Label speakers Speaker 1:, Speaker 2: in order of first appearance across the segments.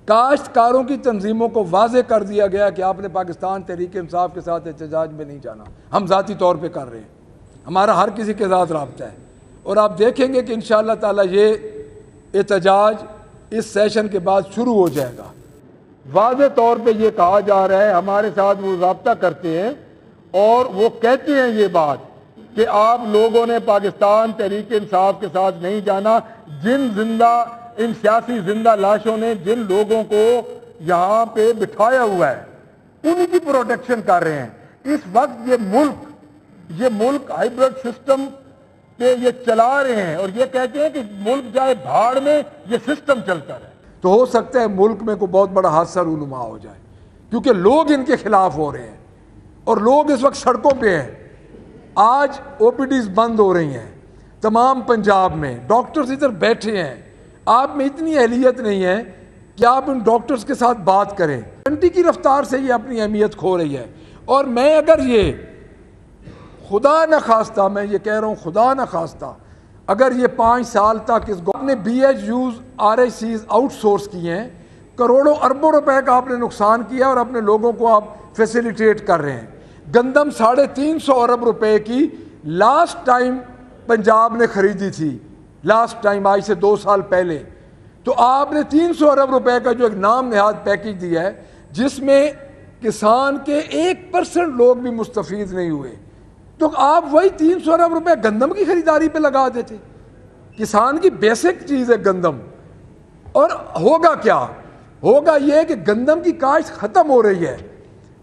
Speaker 1: کاشتکاروں کی تنظیموں کو واضح کر دیا گیا کہ آپ نے پاکستان تحریک انصاف کے ساتھ احتجاج میں نہیں جانا. ہم ذاتی طور پہ کر رہے ہیں, ہمارا ہر کسی کے ساتھ رابطہ ہے, اور آپ دیکھیں گے کہ انشاءاللہ تعالی یہ احتجاج اس سیشن کے بعد شروع ہو جائے گا. واضح طور پہ یہ کہا جا رہا ہے, ہمارے ساتھ وہ رابطہ کرتے ہیں اور وہ کہتے ہیں یہ بات کہ آپ لوگوں نے پاکستان تحریک انصاف کے ساتھ نہیں جانا. ان سیاسی زندہ لاشوں نے جن لوگوں کو یہاں پہ بٹھایا ہوا ہے انہی کی پروٹیکشن کر رہے ہیں. اس وقت یہ ملک ہائیبرڈ سسٹم پہ یہ چلا رہے ہیں اور یہ کہتے ہیں کہ ملک جائے بھاڑ میں, یہ سسٹم چلتا رہے. تو ہو سکتا ہے ملک میں کوئی بہت بڑا حادثہ رونما ہو جائے, کیونکہ لوگ ان کے خلاف ہو رہے ہیں اور لوگ اس وقت سڑکوں پہ ہیں. آج او پی ڈیز بند ہو رہی ہیں تمام پنجاب میں, ڈاکٹرز ادھر بیٹھے ہیں. آپ میں اتنی اہلیت نہیں ہے کہ آپ ان ڈاکٹرز کے ساتھ بات کریں. گھنٹی کی رفتار سے یہ اپنی اہمیت کھو رہی ہے. اور میں اگر یہ خدا نہ خواستہ, میں یہ کہہ رہا ہوں خدا نہ خواستہ, اگر یہ 5 سال تک اس اپنے B H Us R H Cs outsource کیے ہیں, کروڑوں اربوں روپے کا آپ نے نقصان کیا اور اپنے لوگوں کو آپ فیسیلیٹیٹ کر رہے ہیں. گندم 350 ارب روپے کی لاسٹ ٹائم پنجاب نے خریدی تھی, لاسٹ ٹائم آج سے 2 سال پہلے. تو آپ نے 300 ارب روپے کا جو ایک نام نہاد پیکیج دیا ہے جس میں کسان کے 1% لوگ بھی مستفید نہیں ہوئے, تو آپ وہی 300 ارب روپے گندم کی خریداری پہ لگا دیتے. کسان کی بیسک چیز ہے گندم. اور ہوگا کیا؟ ہوگا یہ کہ گندم کی کاشت ختم ہو رہی ہے,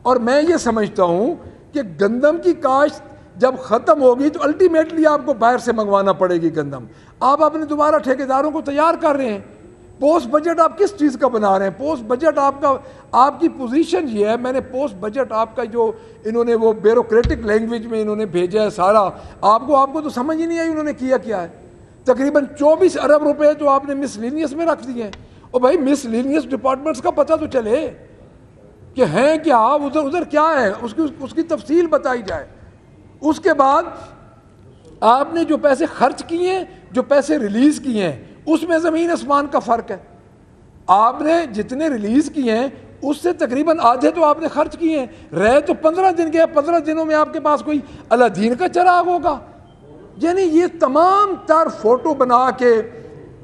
Speaker 1: اور میں یہ سمجھتا ہوں کہ گندم کی کاشت جب ختم ہوگی تو الٹیمیٹلی آپ کو باہر سے منگوانا پڑے گی گندم. آپ اپنے دوبارہ ٹھیکیداروں کو تیار کر رہے ہیں. پوسٹ بجٹ آپ کس چیز کا بنا رہے ہیں؟ پوسٹ بجٹ آپ کی پوزیشن یہ ہے. میں نے پوسٹ بجٹ آپ کا جو انہوں نے وہ بیوروکریٹک لینگویج میں انہوں نے بھیجا ہے سارا, آپ کو تو سمجھ ہی نہیں آئی انہوں نے کیا ہے. تقریباً 24 ارب روپے تو آپ نے مسلینیس میں رکھ دیے ہیں. اور بھائی مسلینیس ڈپارٹمنٹس کا پتہ تو چلے کہ ہیں کیا, ادھر کیا ہے, اس کی تفصیل بتائی جائے. اس کے بعد آپ نے جو پیسے خرچ کیے ہیں, جو پیسے ریلیز کیے ہیں, اس میں زمین آسمان کا فرق ہے. آپ نے جتنے ریلیز کیے ہیں اس سے تقریباً آدھے تو آپ نے خرچ کیے ہیں. رہے تو 15 دن کے, 15 دنوں میں آپ کے پاس کوئی الادین کا چراغ ہوگا. یعنی یہ تمام تر فوٹو بنا کے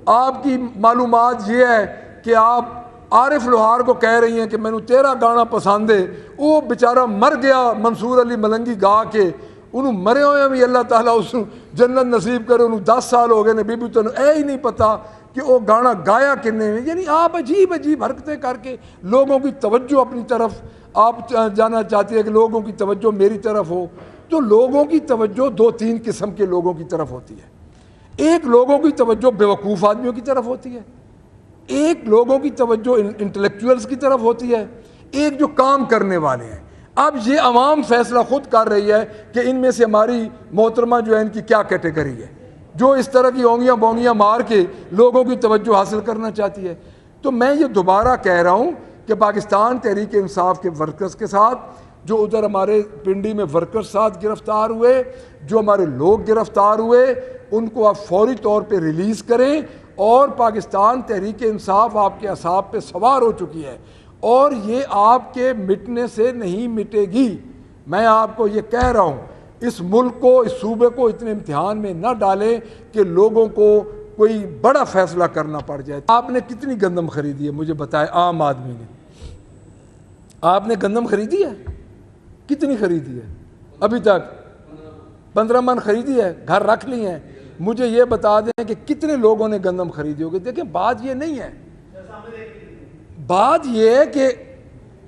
Speaker 1: آپ کی معلومات یہ ہے کہ آپ عارف لوہار کو کہہ رہی ہیں کہ میں نے تیرا گانا پسند ہے. وہ بیچارہ مر گیا منصور علی ملنگی گا کے, انہوں مرے ہوئے بھی اللہ تعالیٰ اس جنت نصیب کرے. انہوں 10 سال ہو گئے نے, بی تینوں ہی نہیں پتا کہ وہ گانا گایا کنے میں. یعنی آپ عجیب حرکتیں کر کے لوگوں کی توجہ اپنی طرف آپ جانا چاہتے ہیں کہ لوگوں کی توجہ میری طرف ہو. تو لوگوں کی توجہ 2-3 قسم کے لوگوں کی طرف ہوتی ہے. ایک لوگوں کی توجہ بیوقوف آدمیوں کی طرف ہوتی ہے, ایک لوگوں کی توجہ انٹلیکچوئلز کی طرف ہوتی ہے, ایک جو کام کرنے والے ہیں. اب یہ عوام فیصلہ خود کر رہی ہے کہ ان میں سے ہماری محترمہ جو ہے ان کی کیا کیٹیگری ہے, جو اس طرح کی اونگیاں بونگیاں مار کے لوگوں کی توجہ حاصل کرنا چاہتی ہے. تو میں یہ دوبارہ کہہ رہا ہوں کہ پاکستان تحریک انصاف کے ورکرز کے ساتھ, جو ادھر ہمارے پنڈی میں ورکرز ساتھ گرفتار ہوئے, جو ہمارے لوگ گرفتار ہوئے, ان کو آپ فوری طور پہ ریلیز کریں. اور پاکستان تحریک انصاف آپ کے اعصاب پہ سوار ہو چکی ہے اور یہ آپ کے مٹنے سے نہیں مٹے گی. میں آپ کو یہ کہہ رہا ہوں, اس ملک کو, اس صوبے کو اتنے امتحان میں نہ ڈالیں کہ لوگوں کو کوئی بڑا فیصلہ کرنا پڑ جائے. آپ نے کتنی گندم خریدی ہے مجھے بتائیں, عام آدمی نے آپ نے گندم خریدی ہے؟ کتنی خریدی ہے ابھی تک؟ 15 من خریدی ہے, گھر رکھ لی ہیں. مجھے یہ بتا دیں کہ کتنے لوگوں نے گندم خریدی ہوگی. دیکھیں بات یہ نہیں ہے, بات یہ ہے کہ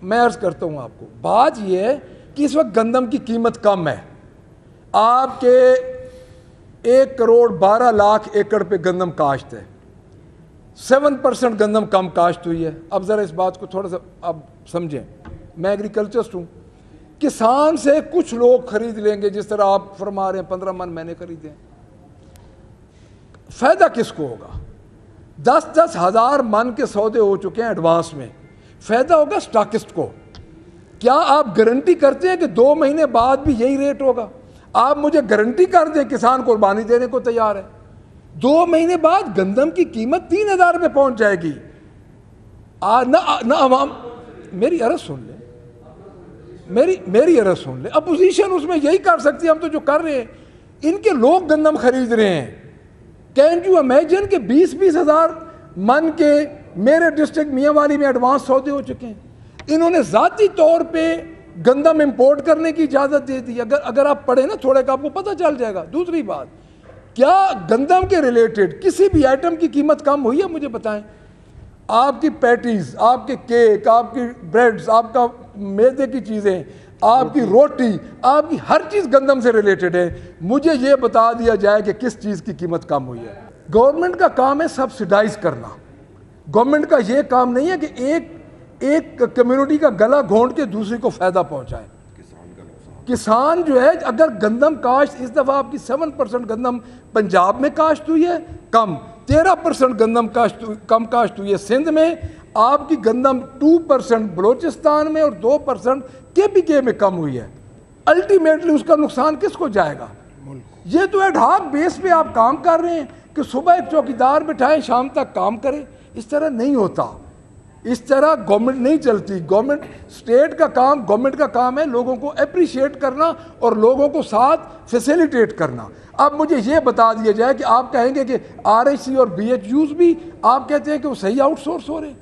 Speaker 1: میں عرض کرتا ہوں آپ کو, بات یہ ہے کہ اس وقت گندم کی قیمت کم ہے. آپ کے 1,12,00,000 ایکڑ پہ گندم کاشت ہے, 7% گندم کم کاشت ہوئی ہے. اب ذرا اس بات کو تھوڑا سا اب سمجھیں, میں ایگریکلچرسٹ ہوں. کسان سے کچھ لوگ خرید لیں گے, جس طرح آپ فرما رہے ہیں 15 من میں نے خریدے. فائدہ کس کو ہوگا؟ 10-10 ہزار من کے سودے ہو چکے ہیں ایڈوانس میں. فائدہ ہوگا سٹاکسٹ کو. کیا آپ گارنٹی کرتے ہیں کہ 2 مہینے بعد بھی یہی ریٹ ہوگا؟ آپ مجھے گارنٹی کر دیں کسان قربانی دینے کو تیار ہے. 2 مہینے بعد گندم کی قیمت 3,000 پہ پہنچ جائے گی. نہ عوام میری عرض سن لیں، میری عرض سن لیں، اپوزیشن اس میں یہی کر سکتی ہے، ہم تو جو کر رہے ہیں، ان کے لوگ گندم خرید رہے ہیں. کین یو امیجن کہ 20-20 ہزار من کے میرے ڈسٹرکٹ میاں والی میں ایڈوانس سودے ہو چکے ہیں. انہوں نے ذاتی طور پہ گندم امپورٹ کرنے کی اجازت دے دی. اگر آپ پڑھیں نا تھوڑے کا، آپ کو پتہ چل جائے گا. دوسری بات، کیا گندم کے ریلیٹڈ کسی بھی آئٹم کی قیمت کم ہوئی ہے؟ مجھے بتائیں. آپ کی پیٹیز، آپ کے کیک، آپ کی بریڈز، آپ کا میدے کی چیزیں، آپ کی روٹی، آپ کی ہر چیز گندم سے ریلیٹڈ ہے. مجھے یہ بتا دیا جائے کہ کس چیز کی قیمت کم ہوئی ہے. گورنمنٹ کا کام ہے سبسیڈائز کرنا. گورنمنٹ کا یہ کام نہیں ہے کہ ایک کمیونٹی کا گلا گھونٹ کے دوسری کو فائدہ پہنچائے. کسان جو ہے، اگر گندم کاشت اس دفعہ آپ کی 7% گندم پنجاب میں کاشت ہوئی ہے کم، 13% گندم کم کاشت ہوئی ہے سندھ میں. آپ کی گندم 2% بلوچستان میں اور 2% KPK میں کم ہوئی ہے. الٹیمیٹلی اس کا نقصان کس کو جائے گا؟ یہ تو ایڈ ہاک بیس پہ آپ کام کر رہے ہیں کہ صبح ایک چوکیدار بٹھائیں، شام تک کام کریں. اس طرح نہیں ہوتا، اس طرح گورنمنٹ نہیں چلتی. گورنمنٹ اسٹیٹ کا کام، گورنمنٹ کا کام ہے لوگوں کو اپریشیٹ کرنا اور لوگوں کو ساتھ فیسیلیٹیٹ کرنا. اب مجھے یہ بتا دیا جائے کہ آپ کہیں گے کہ RIC اور BHUs بھی آپ کہتے ہیں کہ وہ صحیح آؤٹ سورس ہو رہے ہیں.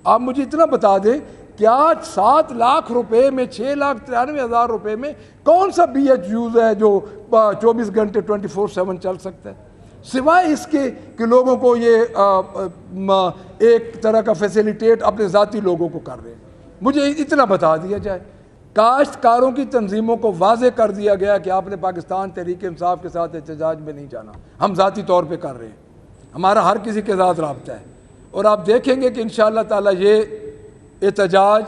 Speaker 1: آپ مجھے اتنا بتا دیں، کیا 7 لاکھ روپے میں 6,93,000 روپے میں کون سا BHUs ہے جو 24 گھنٹے 24/7 چل سکتا ہے، سوائے اس کے کہ لوگوں کو یہ ایک طرح کا فیسیلیٹیٹ اپنے ذاتی لوگوں کو کر رہے ہیں. مجھے اتنا بتا دیا جائے. کاشتکاروں کی تنظیموں کو واضح کر دیا گیا کہ آپ نے پاکستان تحریک انصاف کے ساتھ احتجاج میں نہیں جانا. ہم ذاتی طور پہ کر رہے ہیں، ہمارا ہر کسی کے ساتھ رابطہ ہے. اور آپ دیکھیں گے کہ انشاءاللہ تعالیٰ یہ احتجاج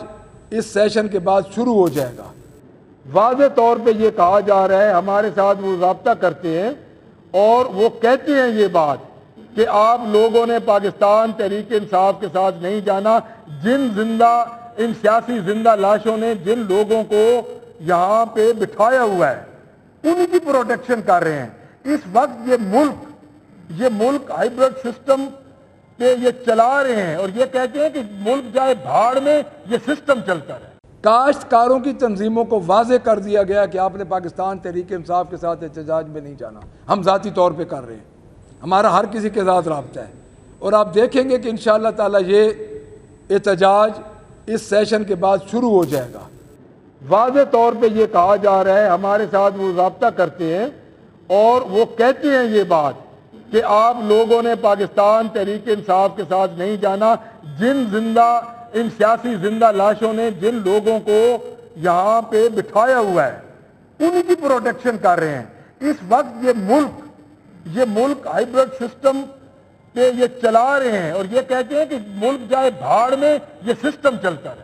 Speaker 1: اس سیشن کے بعد شروع ہو جائے گا. واضح طور پہ یہ کہا جا رہا ہے، ہمارے ساتھ وہ رابطہ کرتے ہیں اور وہ کہتے ہیں یہ بات کہ آپ لوگوں نے پاکستان تحریک انصاف کے ساتھ نہیں جانا. ان سیاسی زندہ لاشوں نے جن لوگوں کو یہاں پہ بٹھایا ہوا ہے، ان کی پروٹیکشن کر رہے ہیں. اس وقت یہ ملک ہائیبرڈ سسٹم پہ یہ چلا رہے ہیں اور یہ کہتے ہیں کہ ملک جائے بھاڑ میں، یہ سسٹم چلتا رہے. کاشتکاروں کی تنظیموں کو واضح کر دیا گیا کہ آپ نے پاکستان تحریک انصاف کے ساتھ احتجاج میں نہیں جانا. ہم ذاتی طور پہ کر رہے ہیں، ہمارا ہر کسی کے ساتھ رابطہ ہے. اور آپ دیکھیں گے کہ انشاءاللہ تعالیٰ یہ احتجاج اس سیشن کے بعد شروع ہو جائے گا. واضح طور پہ یہ کہا جا رہا ہے، ہمارے ساتھ وہ رابطہ کرتے ہیں اور وہ کہتے ہیں یہ بات کہ آپ لوگوں نے پاکستان تحریک انصاف کے ساتھ نہیں جانا. ان سیاسی زندہ لاشوں نے جن لوگوں کو یہاں پہ بٹھایا ہوا ہے، ان کی پروٹیکشن کر رہے ہیں. اس وقت یہ ملک ہائیبرڈ سسٹم پہ یہ چلا رہے ہیں اور یہ کہتے ہیں کہ ملک جائے بھاڑ میں، یہ سسٹم چلتا رہے.